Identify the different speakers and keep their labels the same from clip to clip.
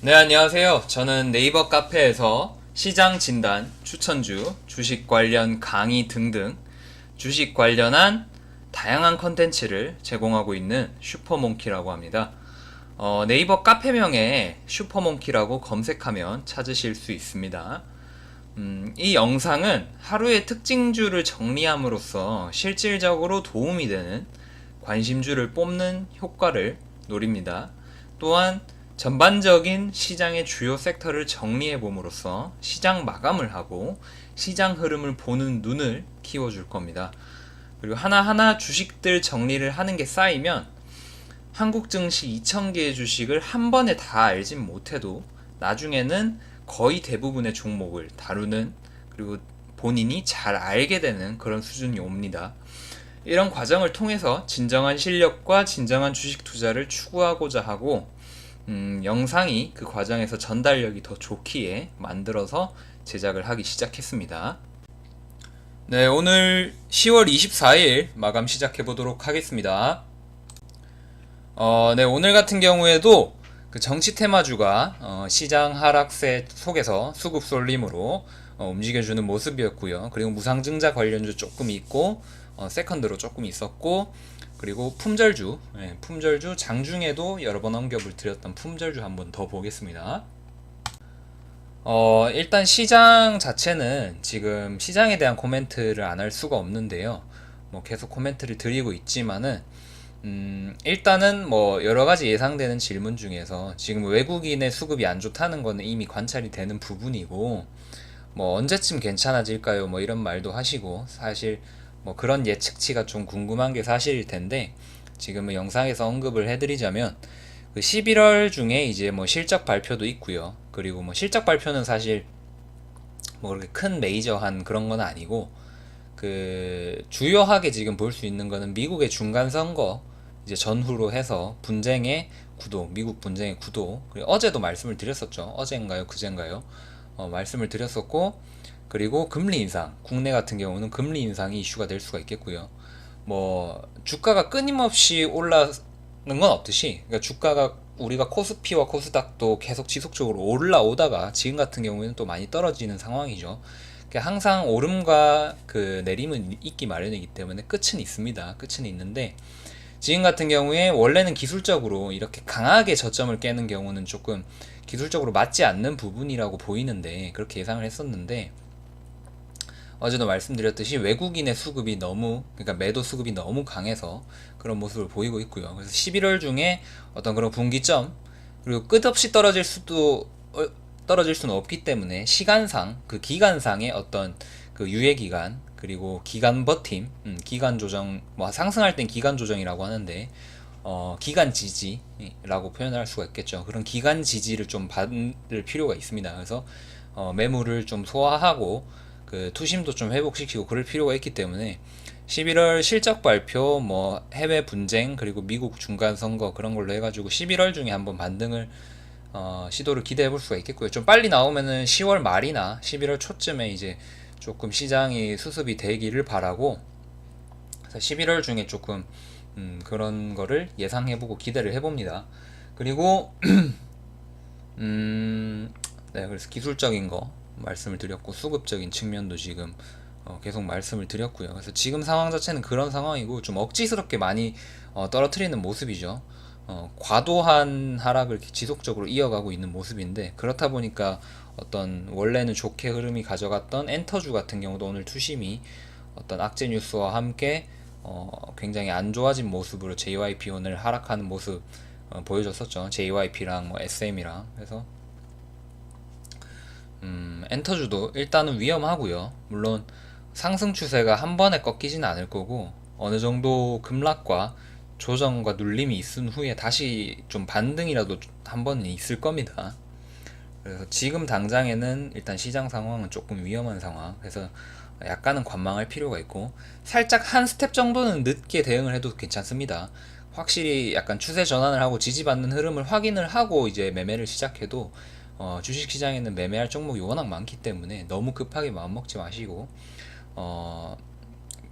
Speaker 1: 네, 안녕하세요. 저는 네이버 카페에서 시장 진단, 추천주, 주식 관련 강의 등등 주식 관련한 다양한 컨텐츠를 제공하고 있는 슈퍼몽키라고 합니다. 네이버 카페명에 슈퍼몽키라고 검색하면 찾으실 수 있습니다. 이 영상은 하루의 특징주를 정리함으로써 실질적으로 도움이 되는 관심주를 뽑는 효과를 노립니다. 또한 전반적인 시장의 주요 섹터를 정리해 봄으로써 시장 마감을 하고 시장 흐름을 보는 눈을 키워줄 겁니다. 그리고 하나하나 주식들 정리를 하는 게 쌓이면 한국 증시 2,000개의 주식을 한 번에 다 알진 못해도 나중에는 거의 대부분의 종목을 다루는, 그리고 본인이 잘 알게 되는 그런 수준이 옵니다. 이런 과정을 통해서 진정한 실력과 진정한 주식 투자를 추구하고자 하고, 영상이 그 과정에서 전달력이 더 좋기에 만들어서 제작을 하기 시작했습니다. 네, 오늘 10월 24일 마감 시작해 보도록 하겠습니다. 네, 오늘 같은 경우에도 그 정치 테마주가 시장 하락세 속에서 수급 쏠림으로 움직여주는 모습이었고요. 그리고 무상증자 관련주 조금 있고, 세컨드로 조금 있었고, 그리고 품절주, 품절주 장중에도 여러 번 언급을 드렸던 품절주 한번 더 보겠습니다. 일단 시장 자체는 지금 시장에 대한 코멘트를 안 할 수가 없는데요. 뭐 계속 코멘트를 드리고 있지만은 일단은 뭐 여러 가지 예상되는 질문 중에서 지금 외국인의 수급이 안 좋다는 거는 이미 관찰이 되는 부분이고, 뭐 언제쯤 괜찮아질까요? 뭐 이런 말도 하시고, 사실 뭐 그런 예측치가 좀 궁금한 게 사실일 텐데, 지금 영상에서 언급을 해드리자면 그 11월 중에 이제 뭐 실적 발표도 있고요. 그리고 뭐 실적 발표는 사실 뭐 그렇게 큰 메이저한 그런 건 아니고, 그 주요하게 지금 볼 수 있는 거는 미국의 중간 선거 이제 전후로 해서 분쟁의 구도, 미국 분쟁의 구도. 그리고 어제도 말씀을 드렸었죠. 어제인가요, 그젠가요? 말씀을 드렸었고, 그리고 금리 인상, 국내 같은 경우는 금리 인상이 이슈가 될 수가 있겠고요. 뭐 주가가 끊임없이 올라는 건 없듯이, 그러니까 주가가 우리가 코스피와 코스닥도 계속 지속적으로 올라오다가 지금 같은 경우에는 또 많이 떨어지는 상황이죠. 그러니까 항상 오름과 그 내림은 있기 마련이기 때문에 끝은 있습니다. 끝은 있는데, 지금 같은 경우에 원래는 기술적으로 이렇게 강하게 저점을 깨는 경우는 조금 기술적으로 맞지 않는 부분이라고 보이는데, 그렇게 예상을 했었는데, 어제도 말씀드렸듯이 외국인의 수급이 너무, 그러니까 매도 수급이 너무 강해서 그런 모습을 보이고 있고요. 그래서 11월 중에 어떤 그런 분기점, 그리고 끝없이 떨어질 수는 없기 때문에 시간상, 그 기간상의 어떤 그 유예 기간, 그리고 기간 버팀, 기간 조정, 뭐 상승할 땐 기간 조정이라고 하는데, 기간 지지라고 표현할 수가 있겠죠. 그런 기간 지지를 좀 받을 필요가 있습니다. 그래서 매물을 좀 소화하고 그 투심도 좀 회복시키고 그럴 필요가 있기 때문에 11월 실적 발표, 뭐 해외 분쟁, 그리고 미국 중간 선거 그런 걸로 해가지고 11월 중에 한번 반등을 시도를 기대해 볼 수가 있겠고요. 좀 빨리 나오면은 10월 말이나 11월 초쯤에 이제 조금 시장이 수습이 되기를 바라고, 그래서 11월 중에 조금 그런 거를 예상해보고 기대를 해봅니다. 그리고 네, 그래서 기술적인 거 말씀을 드렸고, 수급적인 측면도 지금 계속 말씀을 드렸고요. 그래서 지금 상황 자체는 그런 상황이고, 좀 억지스럽게 많이 떨어뜨리는 모습이죠. 과도한 하락을 지속적으로 이어가고 있는 모습인데, 그렇다 보니까 어떤 원래는 좋게 흐름이 가져갔던 엔터주 같은 경우도 오늘 투심이 어떤 악재 뉴스와 함께 굉장히 안 좋아진 모습으로 JYP 오늘 하락하는 모습 보여줬었죠. JYP랑 뭐 SM이랑. 그래서 엔터주도 일단은 위험하고요. 물론 상승 추세가 한 번에 꺾이지는 않을 거고, 어느 정도 급락과 조정과 눌림이 있은 후에 다시 좀 반등이라도 한 번은 있을 겁니다. 그래서 지금 당장에는 일단 시장 상황은 조금 위험한 상황. 그래서 약간은 관망할 필요가 있고, 살짝 한 스텝 정도는 늦게 대응을 해도 괜찮습니다. 확실히 약간 추세 전환을 하고 지지받는 흐름을 확인을 하고 이제 매매를 시작해도 주식시장에는 매매할 종목이 워낙 많기 때문에 너무 급하게 마음먹지 마시고,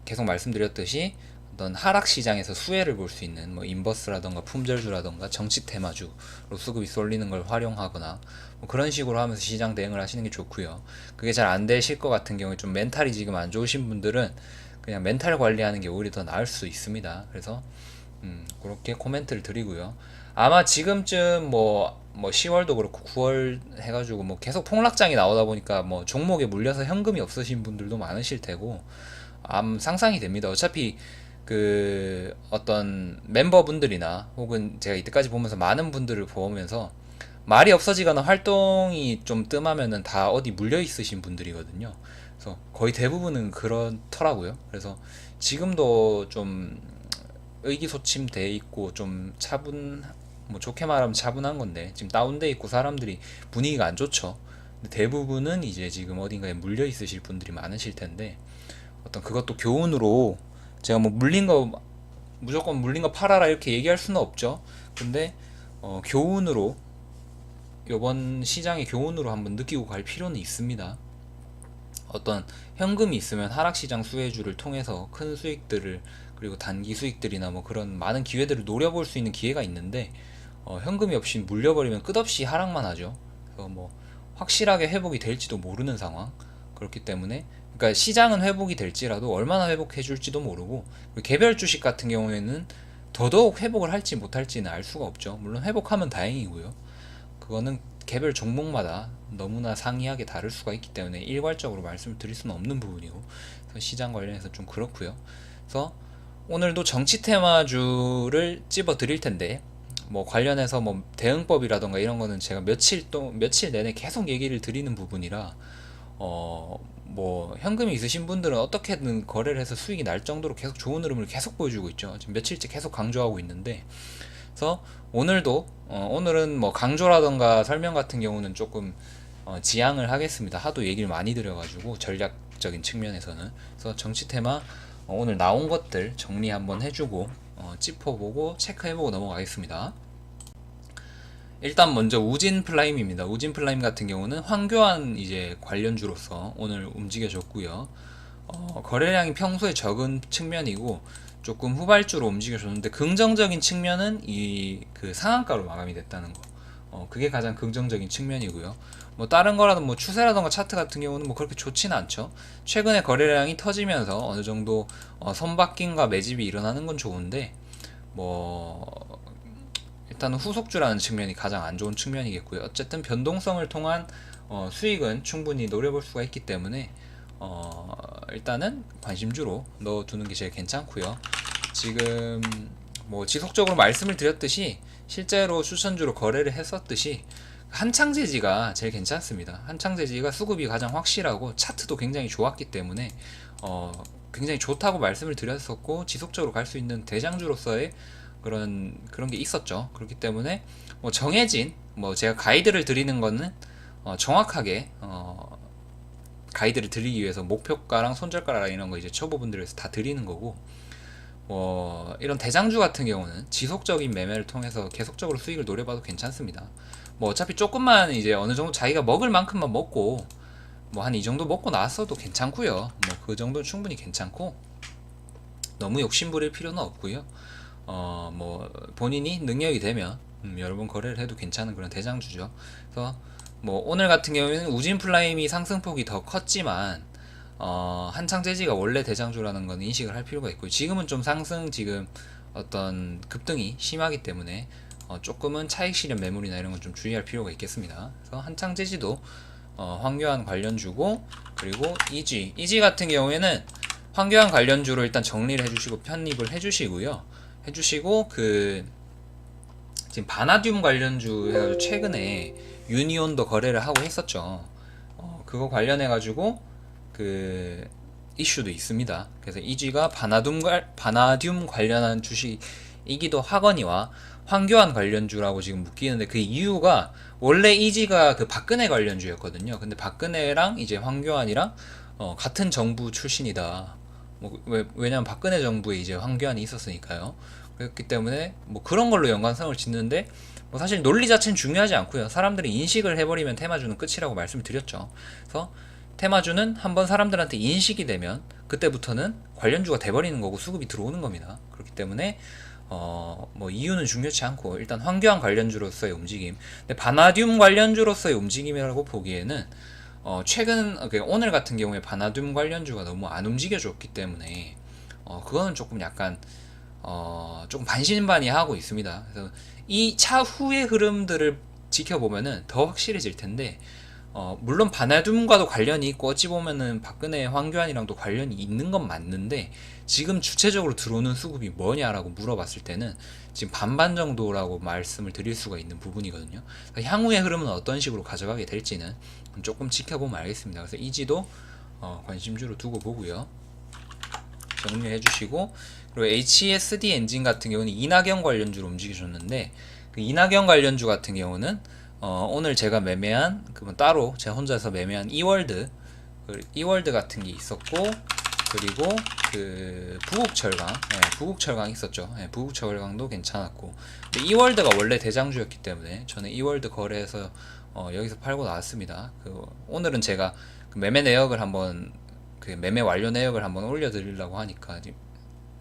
Speaker 1: 계속 말씀드렸듯이 어떤 하락 시장에서 수혜를 볼 수 있는 뭐 인버스라던가 품절주라던가 정치 테마주로 수급이 쏠리는 걸 활용하거나 뭐 그런 식으로 하면서 시장 대응을 하시는 게 좋고요. 그게 잘 안 되실 것 같은 경우에 좀 멘탈이 지금 안 좋으신 분들은 그냥 멘탈 관리하는 게 오히려 더 나을 수 있습니다. 그래서 그렇게 코멘트를 드리고요. 아마 지금쯤 뭐 10월도 그렇고 9월 해가지고 뭐 계속 폭락장이 나오다 보니까 뭐 종목에 물려서 현금이 없으신 분들도 많으실 테고 상상이 됩니다. 어차피 그 어떤 멤버분들이나 혹은 제가 이때까지 보면서 많은 분들을 보면서 말이 없어지거나 활동이 좀 뜸하면은 다 어디 물려 있으신 분들이거든요. 그래서 거의 대부분은 그렇더라고요. 그래서 지금도 좀 의기소침돼 있고 좀 뭐 좋게 말하면 차분한 건데 지금 다운돼 있고 사람들이 분위기가 안 좋죠. 근데 대부분은 이제 지금 어딘가에 물려 있으실 분들이 많으실 텐데 어떤 그것도 교훈으로 제가 뭐 물린 거 무조건 물린 거 팔아라 이렇게 얘기할 수는 없죠. 근데 교훈으로 이번 시장의 교훈으로 한번 느끼고 갈 필요는 있습니다. 어떤 현금이 있으면 하락시장 수혜주를 통해서 큰 수익들을 그리고 단기 수익들이나 뭐 그런 많은 기회들을 노려볼 수 있는 기회가 있는데 현금이 없이 물려버리면 끝없이 하락만 하죠. 그래서 뭐 확실하게 회복이 될지도 모르는 상황. 그렇기 때문에 그러니까 시장은 회복이 될지라도 얼마나 회복해 줄지도 모르고 개별 주식 같은 경우에는 더더욱 회복을 할지 못할지는 알 수가 없죠. 물론 회복하면 다행이고요. 그거는 개별 종목마다 너무나 상이하게 다를 수가 있기 때문에 일괄적으로 말씀을 드릴 수는 없는 부분이고 시장 관련해서 좀 그렇고요. 그래서 오늘도 정치 테마주를 찝어 드릴 텐데 뭐 관련해서 뭐 대응법이라던가 이런 거는 제가 며칠 내내 계속 얘기를 드리는 부분이라 뭐 현금이 있으신 분들은 어떻게든 거래를 해서 수익이 날 정도로 계속 좋은 흐름을 계속 보여주고 있죠. 지금 며칠째 계속 강조하고 있는데 그래서 오늘도 오늘은 뭐 강조라던가 설명 같은 경우는 조금 지양을 하겠습니다. 하도 얘기를 많이 드려가지고 전략적인 측면에서는. 그래서 정치 테마 오늘 나온 것들 정리 한번 해주고 짚어보고 체크해보고 넘어가겠습니다. 일단 먼저 우진 플라임입니다. 우진 플라임 같은 경우는 황교안 이제 관련주로서 오늘 움직여줬고요. 거래량이 평소에 적은 측면이고 조금 후발주로 움직여줬는데 긍정적인 측면은 이 그 상한가로 마감이 됐다는 거. 그게 가장 긍정적인 측면이고요. 뭐 다른 거라도 뭐 추세라던가 차트 같은 경우는 뭐 그렇게 좋지는 않죠. 최근에 거래량이 터지면서 어느 정도 선박김과 매집이 일어나는 건 좋은데 뭐 일단은 후속주라는 측면이 가장 안 좋은 측면이겠고요. 어쨌든 변동성을 통한 수익은 충분히 노려볼 수가 있기 때문에 일단은 관심주로 넣어두는 게 제일 괜찮고요. 지금 뭐 지속적으로 말씀을 드렸듯이 실제로 추천주로 거래를 했었듯이 한창제지가 제일 괜찮습니다. 한창제지가 수급이 가장 확실하고 차트도 굉장히 좋았기 때문에 굉장히 좋다고 말씀을 드렸었고 지속적으로 갈 수 있는 대장주로서의 그런 게 있었죠. 그렇기 때문에 뭐 정해진 뭐 제가 가이드를 드리는 거는 정확하게 가이드를 드리기 위해서 목표가랑 손절가랑 이런 거 이제 초보분들에서 다 드리는 거고 뭐 이런 대장주 같은 경우는 지속적인 매매를 통해서 계속적으로 수익을 노려봐도 괜찮습니다. 뭐 어차피 조금만 이제 어느 정도 자기가 먹을 만큼만 먹고 뭐 한 이 정도 먹고 나왔어도 괜찮고요. 뭐 그 정도는 충분히 괜찮고 너무 욕심 부릴 필요는 없고요. 뭐 본인이 능력이 되면 여러 번 거래를 해도 괜찮은 그런 대장주죠. 그래서 뭐 오늘 같은 경우에는 우진 플라임이 상승폭이 더 컸지만 한창제지가 원래 대장주라는 건 인식을 할 필요가 있고 지금은 좀 상승 지금 어떤 급등이 심하기 때문에 조금은 차익 실현 매물이나 이런 건 좀 주의할 필요가 있겠습니다. 그래서 한창제지도 황교안 관련주고 그리고 이지 같은 경우에는 황교안 관련주로 일단 정리를 해주시고 편입을 해주시고요. 그 지금 바나듐 관련주 해가지고 최근에 유니온도 거래를 하고 했었죠. 그거 관련해가지고 그 이슈도 있습니다. 그래서 이지가 바나듐 관련한 주식이기도 하거니와 황교안 관련주라고 지금 묶이는데 그 이유가 원래 이지가 그 박근혜 관련주였거든요. 근데 박근혜랑 이제 황교안이랑 같은 정부 출신이다. 뭐 왜냐면 박근혜 정부에 이제 황교안이 있었으니까요. 그렇기 때문에 뭐 그런 걸로 연관성을 짓는데 뭐 사실 논리 자체는 중요하지 않고요. 사람들이 인식을 해버리면 테마주는 끝이라고 말씀을 드렸죠. 그래서 테마주는 한번 사람들한테 인식이 되면 그때부터는 관련주가 돼버리는 거고 수급이 들어오는 겁니다. 그렇기 때문에 뭐 이유는 중요치 않고 일단 황교안 관련주로서의 움직임, 근데 바나듐 관련주로서의 움직임이라고 보기에는 최근 오늘 같은 경우에 바나듐 관련주가 너무 안 움직여줬기 때문에 그거는 조금 약간 조금 반신반의하고 있습니다. 그래서 이 차후의 흐름들을 지켜보면은 더 확실해질 텐데, 물론 바나듐과도 관련이 있고 어찌 보면은 박근혜 황교안이랑도 관련이 있는 건 맞는데, 지금 주체적으로 들어오는 수급이 뭐냐라고 물어봤을 때는 지금 반반 정도라고 말씀을 드릴 수가 있는 부분이거든요. 향후의 흐름은 어떤 식으로 가져가게 될지는 조금 지켜보면 알겠습니다. 그래서 이지도 관심주로 두고 보고요. 정리해 주시고, 그리고 HSD 엔진 같은 경우는 이낙연 관련주로 움직여줬는데, 그 이낙연 관련주 같은 경우는 오늘 제가 매매한 따로 제가 혼자서 매매한 이월드 같은 게 있었고, 그리고 그 부국철강, 부국철강 있었죠. 부국철강도 괜찮았고, 근데 이월드가 원래 대장주였기 때문에 저는 이월드 거래해서 여기서 팔고 나왔습니다. 오늘은 제가 매매 내역을 한번 매매 완료 내역을 한번 올려드리려고 하니까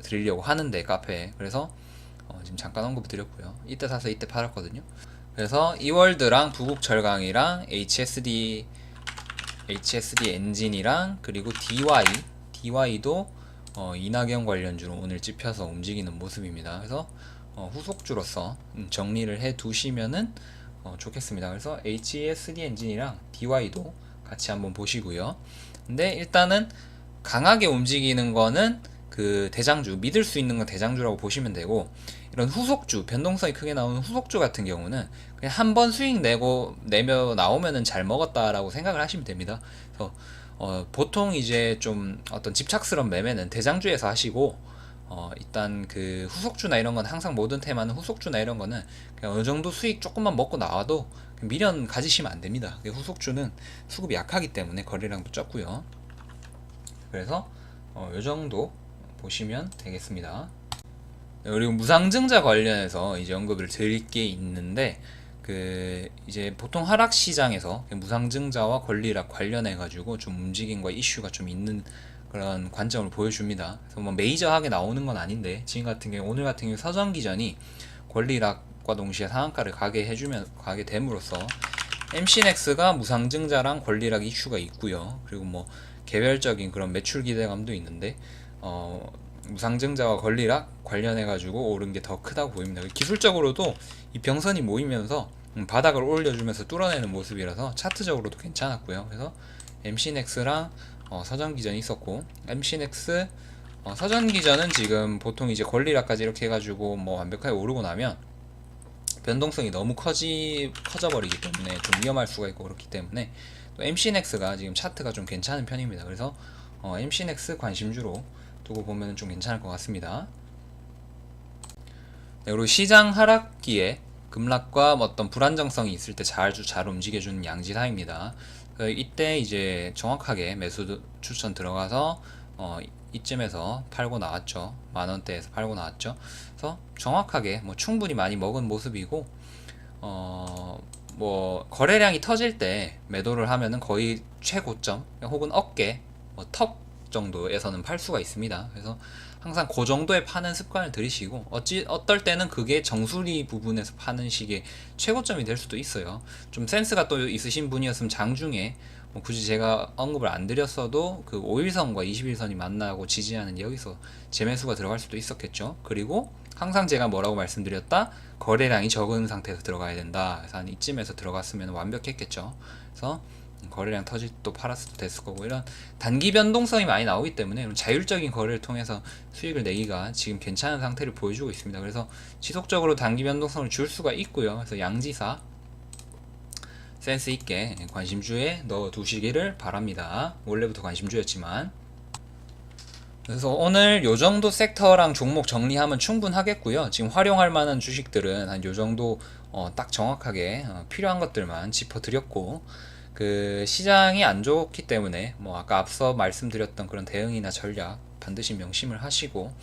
Speaker 1: 드리려고 하는데 카페에, 그래서 지금 잠깐 언급 드렸고요. 이때 사서 이때 팔았거든요. 그래서 이월드랑 부국철강이랑 HSD 엔진이랑 그리고 DY도 이낙연 관련주로 오늘 찝혀서 움직이는 모습입니다. 그래서 후속주로서 정리를 해 두시면은 좋겠습니다. 그래서 HSD 엔진이랑 DY도 같이 한번 보시고요. 근데 일단은 강하게 움직이는 거는 그 대장주, 믿을 수 있는 건 대장주라고 보시면 되고, 이런 후속주, 변동성이 크게 나오는 후속주 같은 경우는 그냥 한번 수익 내며 나오면은 잘 먹었다라고 생각을 하시면 됩니다. 그래서 보통 이제 좀 어떤 집착스러운 매매는 대장주에서 하시고, 일단 그 후속주나 이런 건 항상 모든 테마는 후속주나 이런 거는 그냥 어느 정도 수익 조금만 먹고 나와도 미련 가지시면 안 됩니다. 후속주는 수급이 약하기 때문에 거래량도 적고요. 그래서 요 정도 보시면 되겠습니다. 그리고 무상증자 관련해서 이제 언급을 드릴 게 있는데, 이제 보통 하락 시장에서 무상증자와 권리락 관련해 가지고 좀 움직임과 이슈가 좀 있는 그런 관점을 보여줍니다. 그래서 뭐 메이저하게 나오는 건 아닌데, 오늘 같은 경우 서정기전이 권리락과 동시에 상한가를 가게 됨으로써 MC넥스가 무상증자랑 권리락 이슈가 있고요. 그리고 뭐 개별적인 그런 매출 기대감도 있는데, 무상증자와 권리락 관련해가지고 오른 게 더 크다고 보입니다. 기술적으로도 이 병선이 모이면서 바닥을 올려주면서 뚫어내는 모습이라서 차트적으로도 괜찮았고요. 그래서 MC넥스랑 서전기전이 있었고, MC넥스 서전기전은 지금 보통 이제 권리락까지 이렇게 해가지고 뭐 완벽하게 오르고 나면 변동성이 너무 커져버리기 때문에 좀 위험할 수가 있고, 그렇기 때문에 또 MC넥스가 지금 차트가 좀 괜찮은 편입니다. 그래서 MC넥스 관심주로 두고 보면 좀 괜찮을 것 같습니다. 네, 그리고 시장 하락기에 급락과 어떤 불안정성이 있을 때 잘 움직여주는 양지사입니다. 이때 이제 정확하게 매수 추천 들어가서 이쯤에서 팔고 나왔죠. 만원대에서 팔고 나왔죠. 그래서 정확하게 뭐 충분히 많이 먹은 모습이고, 뭐 거래량이 터질 때 매도를 하면은 거의 최고점 혹은 어깨, 턱 정도에서는 팔 수가 있습니다. 그래서 항상 그 정도에 파는 습관을 들이시고, 어떨 때는 그게 정수리 부분에서 파는 식의 최고점이 될 수도 있어요. 좀 센스가 또 있으신 분이었으면 장중에 뭐 굳이 제가 언급을 안 드렸어도 그 5일선과 20일선이 만나고 지지하는 여기서 재매수가 들어갈 수도 있었겠죠. 그리고 항상 제가 뭐라고 말씀드렸다? 거래량이 적은 상태에서 들어가야 된다. 그래서 한 이쯤에서 들어갔으면 완벽했겠죠. 그래서 거래량 터질 또 팔았어도 됐을 거고, 이런 단기 변동성이 많이 나오기 때문에 자율적인 거래를 통해서 수익을 내기가 지금 괜찮은 상태를 보여주고 있습니다. 그래서 지속적으로 단기 변동성을 줄 수가 있고요. 그래서 양지사 센스 있게 관심주에 넣어 두시기를 바랍니다. 원래부터 관심주였지만. 그래서 오늘 요정도 섹터랑 종목 정리하면 충분하겠고요. 지금 활용할 만한 주식들은 한 요정도 딱 정확하게 필요한 것들만 짚어드렸고, 그 시장이 안 좋기 때문에 뭐 아까 앞서 말씀드렸던 그런 대응이나 전략 반드시 명심을 하시고,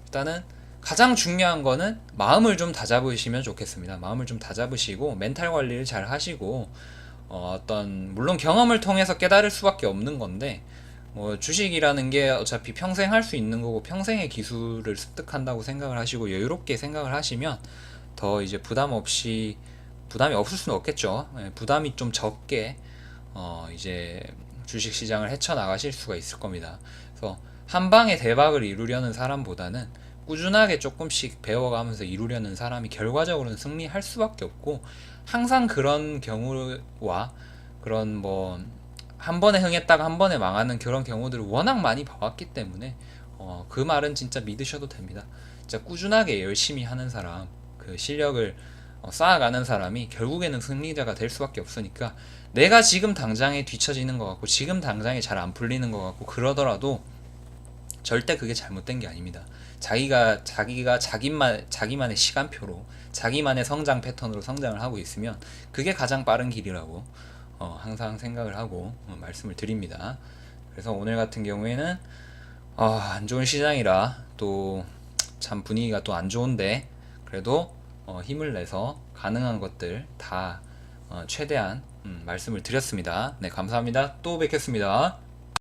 Speaker 1: 일단은 가장 중요한 거는 마음을 좀 다잡으시면 좋겠습니다. 마음을 좀 다잡으시고 멘탈 관리를 잘 하시고, 어떤 물론 경험을 통해서 깨달을 수밖에 없는 건데 뭐 주식이라는 게 어차피 평생 할 수 있는 거고 평생의 기술을 습득한다고 생각을 하시고 여유롭게 생각을 하시면 더 이제 부담이 없을 수는 없겠죠. 예, 부담이 좀 적게 이제 주식 시장을 헤쳐나가실 수가 있을 겁니다. 그래서 한 방에 대박을 이루려는 사람보다는 꾸준하게 조금씩 배워가면서 이루려는 사람이 결과적으로는 승리할 수밖에 없고, 항상 그런 경우와 그런 뭐 한 번에 흥했다가 한 번에 망하는 그런 경우들을 워낙 많이 봐왔기 때문에 그 말은 진짜 믿으셔도 됩니다. 진짜 꾸준하게 열심히 하는 사람, 그 실력을 쌓아가는 사람이 결국에는 승리자가 될 수밖에 없으니까, 내가 지금 당장에 뒤처지는 것 같고 지금 당장에 잘 안 풀리는 것 같고 그러더라도 절대 그게 잘못된 게 아닙니다. 자기가 자기만의 시간표로 자기만의 성장 패턴으로 성장을 하고 있으면 그게 가장 빠른 길이라고 항상 생각을 하고 말씀을 드립니다. 그래서 오늘 같은 경우에는 안 좋은 시장이라 또 참 분위기가 또 안 좋은데, 그래도 힘을 내서 가능한 것들 다 최대한 말씀을 드렸습니다. 네, 감사합니다. 또 뵙겠습니다.